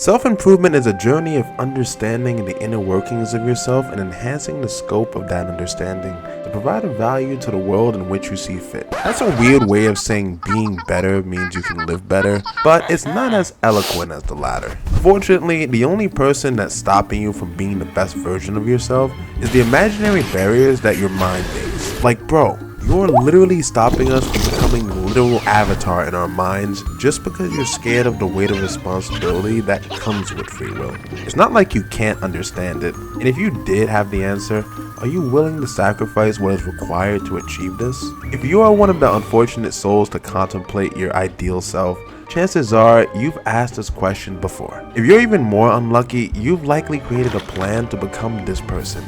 Self-improvement is a journey of understanding the inner workings of yourself and enhancing the scope of that understanding to provide a value to the world in which you see fit. That's a weird way of saying being better means you can live better, but it's not as eloquent as the latter. Fortunately, the only person that's stopping you from being the best version of yourself is the imaginary barriers that your mind makes. Like, bro, you're literally stopping us from becoming the literal avatar in our minds just because you're scared of the weight of responsibility that comes with free will. It's not like you can't understand it, and if you did have the answer, are you willing to sacrifice what is required to achieve this? If you are one of the unfortunate souls to contemplate your ideal self, chances are you've asked this question before. If you're even more unlucky, you've likely created a plan to become this person.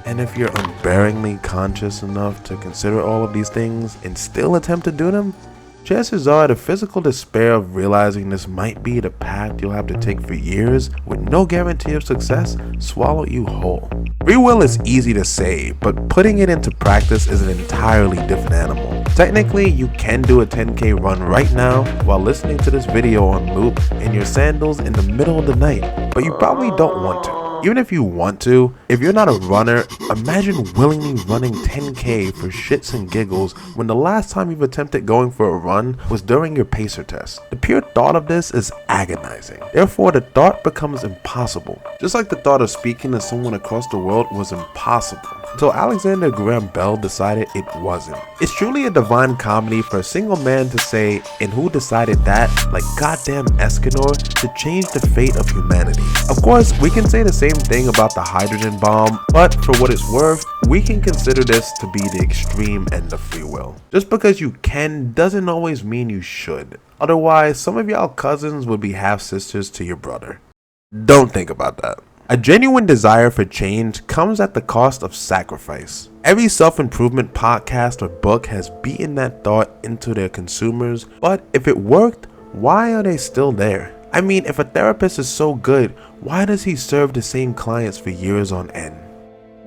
And if you're unbearingly conscious enough to consider all of these things and still attempt to do them, chances are the physical despair of realizing this might be the path you'll have to take for years with no guarantee of success swallow you whole. Free will is easy to say, but putting it into practice is an entirely different animal. Technically, you can do a 10K run right now while listening to this video on loop in your sandals in the middle of the night, but you probably don't want to. Even if you want to, if you're not a runner, imagine willingly running 10K for shits and giggles when the last time you've attempted going for a run was during your pacer test. The pure thought of this is agonizing. Therefore, the thought becomes impossible. Just like the thought of speaking to someone across the world was impossible until Alexander Graham Bell decided it wasn't. It's truly a divine comedy for a single man to say, and who decided that, like goddamn Escanor, to change the fate of humanity. Of course, we can say the same thing about the hydrogen bomb, but for what it's worth, we can consider this to be the extreme end of free will. Just because you can doesn't always mean you should. Otherwise, some of y'all cousins would be half sisters to your brother. Don't think about that. A genuine desire for change comes at the cost of sacrifice. Every self-improvement podcast or book has beaten that thought into their consumers, but if it worked, why are they still there? I mean, if a therapist is so good, why does he serve the same clients for years on end?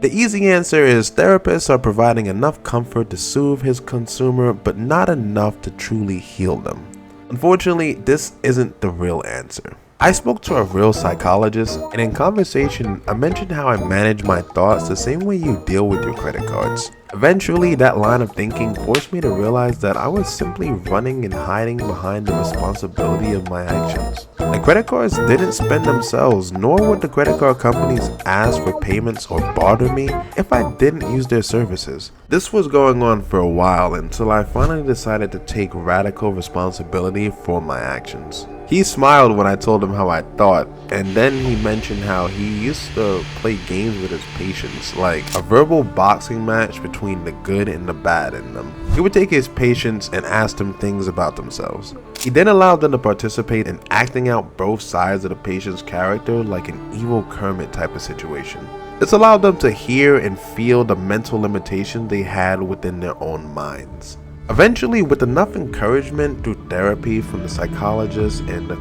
The easy answer is therapists are providing enough comfort to soothe his consumer, but not enough to truly heal them. Unfortunately, this isn't the real answer. I spoke to a real psychologist, and in conversation, I mentioned how I manage my thoughts the same way you deal with your credit cards. Eventually, that line of thinking forced me to realize that I was simply running and hiding behind the responsibility of my actions. The credit cards didn't spend themselves, nor would the credit card companies ask for payments or barter me if I didn't use their services. This was going on for a while until I finally decided to take radical responsibility for my actions. He smiled when I told him how I thought, and then he mentioned how he used to play games with his patients, like a verbal boxing match between the good and the bad in them. He would take his patients and ask them things about themselves. He then allowed them to participate in acting out both sides of the patient's character like an evil Kermit type of situation. This allowed them to hear and feel the mental limitations they had within their own minds. Eventually, with enough encouragement through therapy from the psychologist and the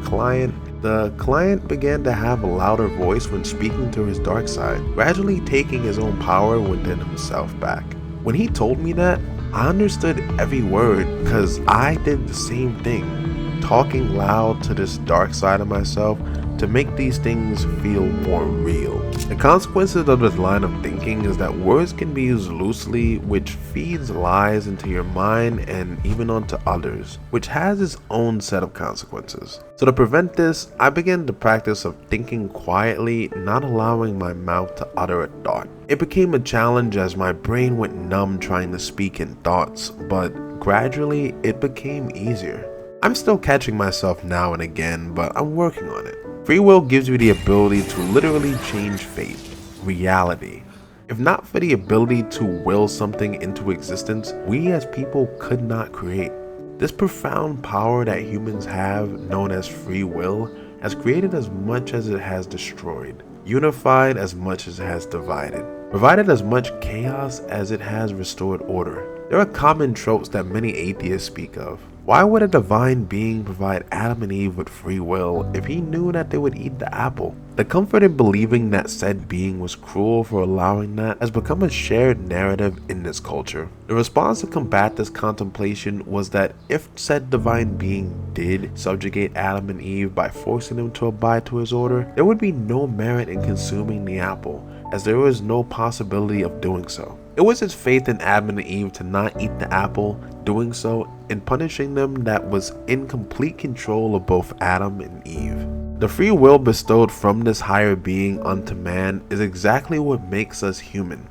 client began to have a louder voice when speaking to his dark side, gradually taking his own power within himself back. When he told me that, I understood every word because I did the same thing, talking loud to this dark side of myself to make these things feel more real. The consequences of this line of thinking is that words can be used loosely, which feeds lies into your mind and even onto others, which has its own set of consequences. So to prevent this, I began the practice of thinking quietly, not allowing my mouth to utter a thought. It became a challenge as my brain went numb trying to speak in thoughts, but gradually it became easier. I'm still catching myself now and again, but I'm working on it. Free will gives you the ability to literally change fate, reality. If not for the ability to will something into existence, we as people could not create. This profound power that humans have, known as free will, has created as much as it has destroyed, unified as much as it has divided, provided as much chaos as it has restored order. There are common tropes that many atheists speak of. Why would a divine being provide Adam and Eve with free will if he knew that they would eat the apple? The comfort in believing that said being was cruel for allowing that has become a shared narrative in this culture. The response to combat this contemplation was that if said divine being did subjugate Adam and Eve by forcing them to abide to his order, there would be no merit in consuming the apple, as there was no possibility of doing so. It was his faith in Adam and Eve to not eat the apple, doing so and punishing them, that was in complete control of both Adam and Eve. The free will bestowed from this higher being unto man is exactly what makes us human,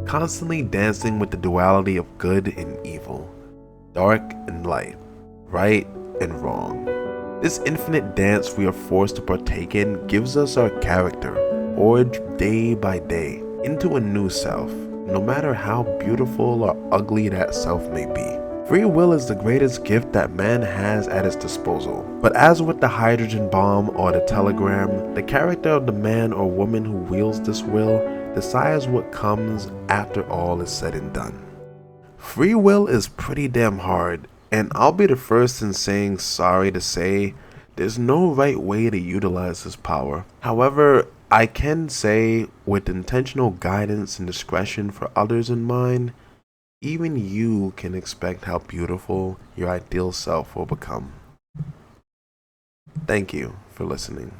constantly dancing with the duality of good and evil, dark and light, right and wrong. This infinite dance we are forced to partake in gives us our character, forged day by day, into a new self, no matter how beautiful or ugly that self may be. Free will is the greatest gift that man has at his disposal. But as with the hydrogen bomb or the telegram, the character of the man or woman who wields this will decides what comes after all is said and done. Free will is pretty damn hard, and I'll be the first in saying sorry to say there's no right way to utilize this power. However, I can say, with intentional guidance and discretion for others in mind, even you can expect how beautiful your ideal self will become. Thank you for listening.